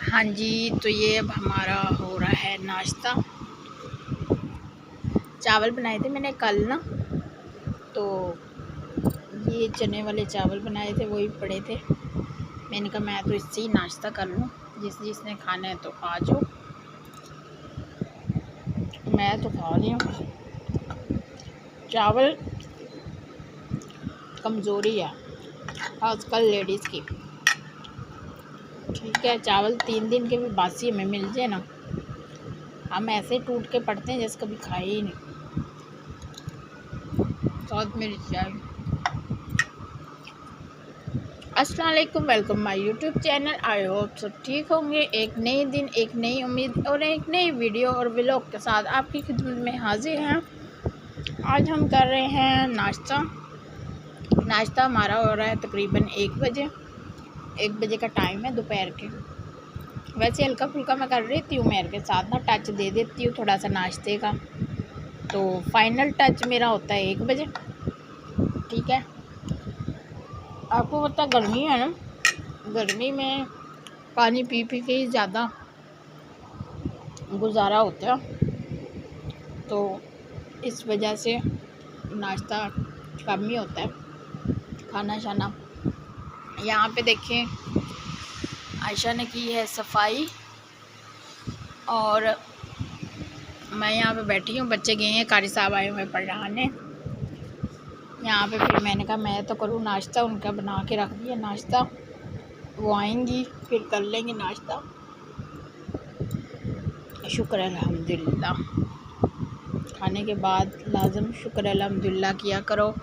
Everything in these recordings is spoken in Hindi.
हाँ जी, तो ये अब हमारा हो रहा है नाश्ता। चावल बनाए थे मैंने कल ना, तो ये चने वाले चावल बनाए थे, वही पड़े थे। मैंने कहा मैं तो इससे ही नाश्ता कर लूँ, जिसने खाना है तो आ जाओ। मैं तो खा रही हूँ। चावल कमज़ोरी है आजकल लेडीज़ की। ठीक है, चावल 3 दिन के भी बासी हमें मिल जाए ना, हम ऐसे टूट के पड़ते हैं जैसे कभी खाए ही नहीं। साथ में चाय। अस्सलाम वालेकुम, welcome my YouTube channel. I hope सब ठीक होंगे। एक नए दिन, एक नई उम्मीद और एक नई वीडियो और व्लॉग के साथ आपकी खिदमत में हाजिर हैं। आज हम कर रहे हैं नाश्ता। नाश्ता हमारा हो रहा है तकरीबन 1 बजे। 1 बजे का टाइम है दोपहर के। वैसे हल्का फुल्का मैं कर रही हूँ, मेरे के साथ ना टच दे देती हूँ थोड़ा सा नाश्ते का। तो फाइनल टच मेरा होता है 1 बजे। ठीक है, आपको पता गर्मी है ना, गर्मी में पानी पी पी के ही ज़्यादा गुजारा होता है, तो इस वजह से नाश्ता कम ही होता है, खाना शाना। यहाँ पे देखें, आयशा ने की है सफाई और मैं यहाँ पे बैठी हूँ। बच्चे गए हैं, कारी साहब आए हुए पढ़ाने। यहाँ पे फिर मैंने कहा मैं तो करूँ नाश्ता, उनका बना के रख दिया नाश्ता। वो आएंगी फिर कर लेंगे नाश्ता। शुक्र अल्हम्दुलिल्लाह, खाने के बाद लाजम शुक्र अल्हम्दुलिल्लाह किया करो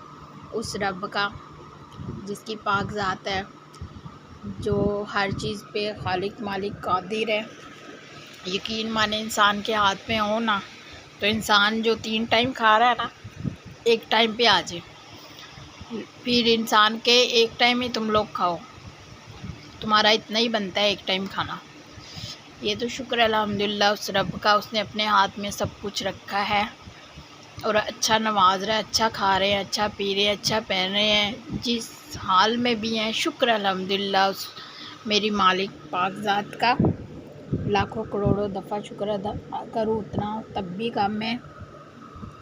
उस रब का जिसकी पाक ज़ात है, जो हर चीज़ पे खालिक मालिक कादिर है। यकीन माने इंसान के हाथ में हो ना, तो इंसान जो 3 टाइम खा रहा है ना, 1 टाइम पे आ जाए। फिर इंसान के 1 टाइम ही तुम लोग खाओ, तुम्हारा इतना ही बनता है 1 टाइम खाना। ये तो शुक्र अल्हम्दुलिल्लाह उस रब का, उसने अपने हाथ में सब कुछ रखा है और अच्छा नवाज रहा है। अच्छा खा रहे हैं, अच्छा पी रहे हैं, अच्छा पहन रहे हैं, जिस हाल में भी हैं शुक्र अल्हम्दुलिल्लाह उस मेरी मालिक पाक ज़ात का। लाखों करोड़ों दफ़ा शुक्र अदा करूँ उतना तब भी कम है।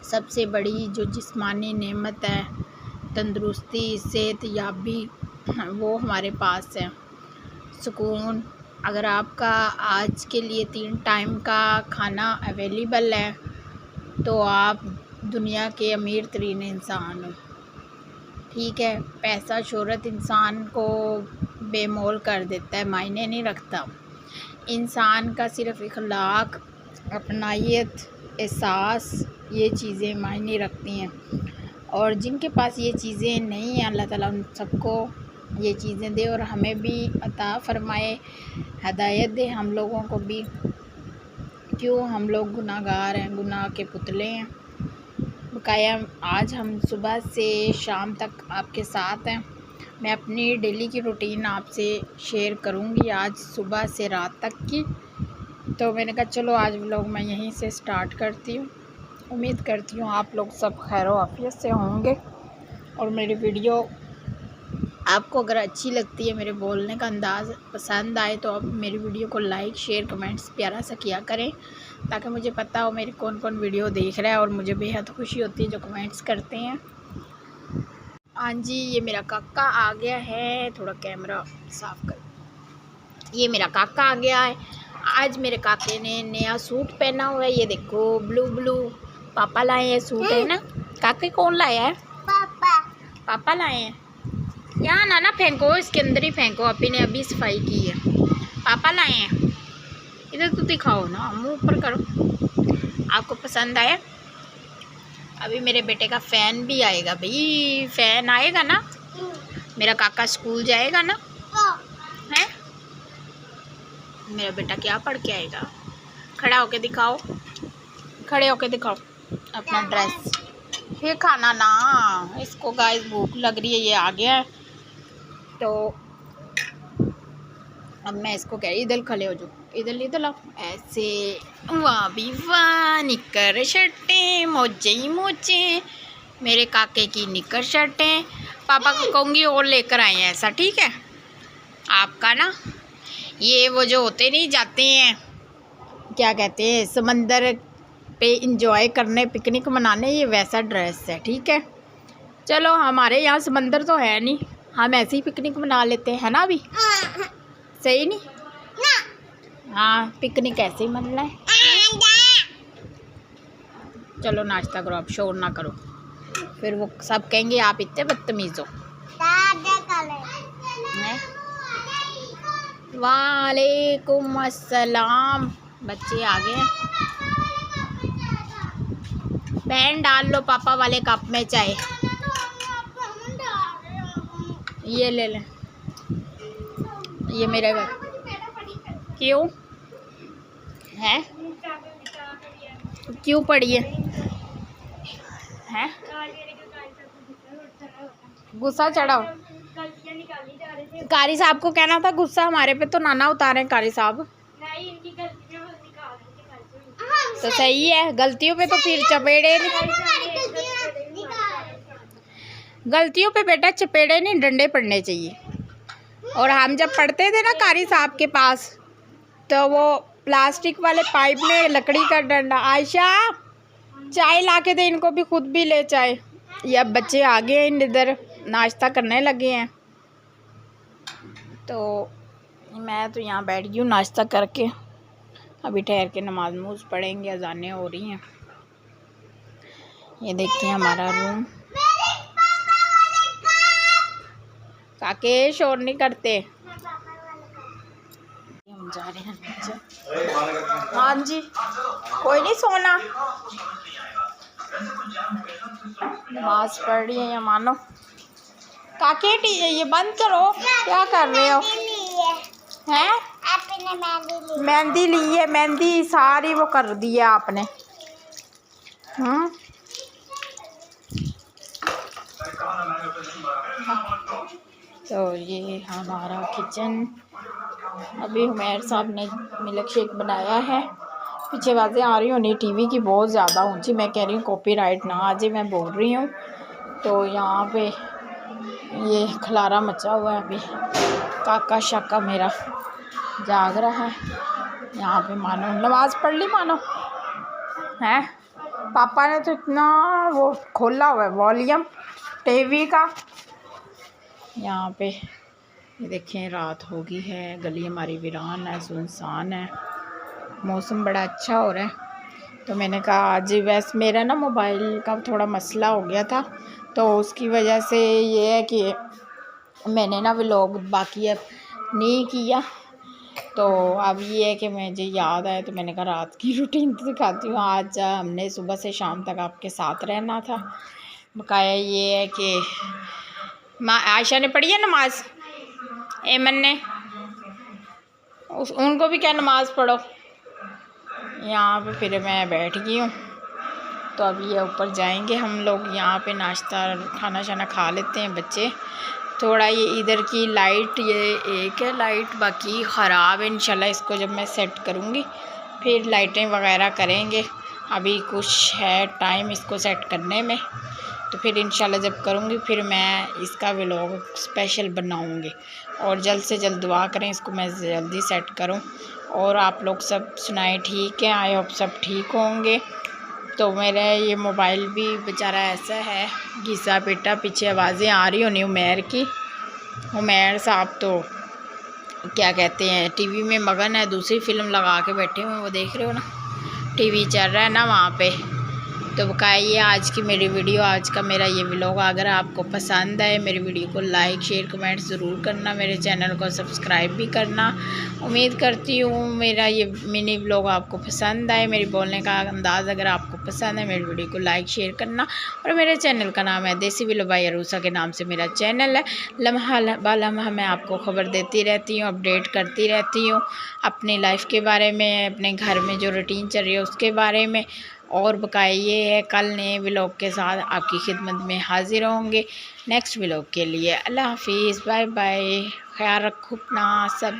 सबसे बड़ी जो जिस्मानी नेमत है तंदुरुस्ती, सेहत याबी, वो हमारे पास है। सुकून, अगर आपका आज के लिए 3 टाइम का खाना अवेलेबल है तो आप दुनिया के अमीर तरीन इंसान हो। ठीक है, पैसा शोहरत इंसान को बेमोल कर देता है, मायने नहीं रखता। इंसान का सिर्फ इखलाक, अपनायत, एहसास, ये चीज़ें मायने रखती हैं। और जिनके पास ये चीज़ें नहीं हैं, अल्लाह ताला उन सबको ये चीज़ें दे और हमें भी अता फ़रमाए, हदायत दे हम लोगों को भी। क्यों, हम लोग गुनाहगार हैं, गुनाह के पुतले हैं। बकाया आज हम सुबह से शाम तक आपके साथ हैं। मैं अपनी डेली की रूटीन आपसे शेयर करूंगी, आज सुबह से रात तक की। तो मैंने कहा चलो आज व्लॉग मैं यहीं से स्टार्ट करती हूँ। उम्मीद करती हूँ आप लोग सब खैर आफियत से होंगे और मेरी वीडियो आपको अगर अच्छी लगती है, मेरे बोलने का अंदाज़ पसंद आए, तो आप मेरी वीडियो को लाइक शेयर कमेंट्स प्यारा सा किया करें, ताकि मुझे पता हो मेरी कौन कौन वीडियो देख रहा है। और मुझे बेहद खुशी होती है जो कमेंट्स करते हैं। हाँ जी, ये मेरा काका आ गया है, थोड़ा कैमरा साफ कर। ये मेरा काका आ गया है। आज मेरे काके ने नया सूट पहना हुआ है, ये देखो ब्लू ब्लू। पापा लाए हैं सूट, है ना। काके कौन लाया है? पापा लाए हैं। यहाँ ना फेंको, इसके अंदर ही फेंको, अभी ने अभी सफाई की है। पापा लाए हैं, इधर तो दिखाओ ना, मुंह ऊपर करो। आपको पसंद आया? अभी मेरे बेटे का फ़ैन भी आएगा भाई, फ़ैन आएगा ना। मेरा काका स्कूल जाएगा ना, है? मेरा बेटा क्या पढ़ के आएगा? खड़ा होके दिखाओ, खड़े होके दिखाओ अपना ड्रेस। ये खाना ना, इसको गाइस भूख लग रही है, ये आ गया है। तो अब मैं इसको कह रही इधर खड़े हो जाओ, इधर लाओ ऐसे। वाह भी वाह, निकर शर्टें, मोजे ही मोजे, मेरे काके की निकर शर्टें। पापा को कहूँगी और लेकर आए हैं ऐसा, ठीक है? आपका ना ये वो जो होते नहीं जाते हैं, क्या कहते हैं, समंदर पे इंजॉय करने, पिकनिक मनाने, ये वैसा ड्रेस है। ठीक है, चलो हमारे यहाँ समंदर तो है नहीं, हम ऐसे ही पिकनिक मना लेते हैं ना। अभी सही नहीं? हाँ, पिकनिक ऐसे ही मनना है। चलो नाश्ता करो, आप शोर ना करो, फिर वो सब कहेंगे आप इतने बदतमीज हो। वालेकुम अस्सलाम। बच्चे आ गए हैं। बहन डाल लो पापा वाले कप में चाय। ये ले लें, ये मेरे घर। क्यों है? क्यों पड़ी है? हैं? गुस्सा चढ़ाओ। कारी साहब को कहना था गुस्सा हमारे पे तो नाना उतारे। कारी साहब तो सही है, गलतियों पे तो फिर चपेड़े नहीं, गलतियों पे बेटा चपेड़े नहीं डंडे पड़ने चाहिए। और हम जब पढ़ते थे ना कारी साहब के पास, तो वो प्लास्टिक वाले पाइप में लकड़ी का डंडा। आयशा चाय ला के दे इनको भी, खुद भी ले चाय। ये अब बच्चे आ गए हैं, इधर नाश्ता करने लगे हैं, तो मैं तो यहाँ बैठ गई हूँ नाश्ता करके। अभी ठहर के नमाज नमूज पढ़ेंगे, अजानें हो रही हैं। ये देखिए हमारा रूम। काके शोर नहीं करते। हम जा रहे हैं नीचे। हाँ जी, कोई नहीं सोना, नमाज पढ़ रही है या मानो। काके ये बंद करो, क्या कर रहे हो? हैं? मेहंदी ली है, मेहंदी सारी वो कर दी है आपने। तो ये हमारा किचन। अभी हुमैर साहब ने मिल्क शेक बनाया है। पीछे आवाज़ें आ रही होनी टीवी की बहुत ज़्यादा ऊंची, मैं कह रही हूँ कॉपीराइट ना आ जाए, मैं बोल रही हूँ। तो यहाँ पे ये खलारा मचा हुआ है। अभी काका शाका मेरा जाग रहा है। यहाँ पे मानो नमाज़ पढ़ ली मानो है। पापा ने तो इतना वो खोला हुआ है वॉल्यूम टीवी का। यहाँ पे ये देखें रात हो गई है, गली हमारी वीरान है, सुनसान है, मौसम बड़ा अच्छा हो रहा है। तो मैंने कहा आज वैसे मेरा ना मोबाइल का थोड़ा मसला हो गया था, तो उसकी वजह से ये है कि मैंने ना व्लॉग बाकी अब नहीं किया। तो अब ये है कि मुझे याद आया, तो मैंने कहा रात की रूटीन दिखाती हूँ। आज हमने सुबह से शाम तक आपके साथ रहना था। बकाया ये है कि आयशा ने पढ़ी है नमाज, एमन ने, उनको भी क्या नमाज़ पढ़ो। यहाँ पे फिर मैं बैठ गई हूँ। तो अभी ये ऊपर जाएंगे हम लोग। यहाँ पे नाश्ता खाना शाना खा लेते हैं बच्चे। थोड़ा ये इधर की लाइट, ये एक है लाइट बाकी ख़राब है। इंशाल्लाह इसको जब मैं सेट करूँगी फिर लाइटें वगैरह करेंगे। अभी कुछ है टाइम इसको सेट करने में, तो फिर इंशाल्लाह जब करूँगी फिर मैं इसका व्लॉग स्पेशल बनाऊँगी। और जल्द से जल्द दुआ करें इसको मैं जल्दी सेट करूँ। और आप लोग सब सुनाएं ठीक है, आई होप सब ठीक होंगे। तो मेरा ये मोबाइल भी बेचारा ऐसा है घिसा पिटा, पीछे आवाज़ें आ रही होनी उमैर की। उमैर साहब तो क्या कहते हैं टीवी में मगन है, दूसरी फ़िल्म लगा के बैठे हुए, वो देख रहे हो ना, टीवी चल रहा है ना वहाँ पे। तो बताइए आज की मेरी वीडियो, आज का मेरा ये व्लॉग अगर आपको पसंद आए मेरी वीडियो को लाइक शेयर कमेंट ज़रूर करना, मेरे चैनल को सब्सक्राइब भी करना। उम्मीद करती हूँ मेरा ये मिनी व्लॉग आपको पसंद आए, मेरी बोलने का अंदाज़ अगर आपको पसंद है मेरी वीडियो को लाइक शेयर करना। और मेरे चैनल का नाम है देसी व्लॉग बाय अरूसा के नाम से मेरा चैनल है। लम्हा बालम्हा मैं आपको खबर देती रहती हूँ, अपडेट करती रहती हूँ अपनी लाइफ के बारे में, अपने घर में जो रूटीन चल रही है उसके बारे में। और बकाया ये है कल नए व्लॉग के साथ आपकी खिदमत में हाजिर होंगे नेक्स्ट व्लॉग के लिए। अल्लाह हाफिज़, बाय बाय, ख्याल रखो अपना सब।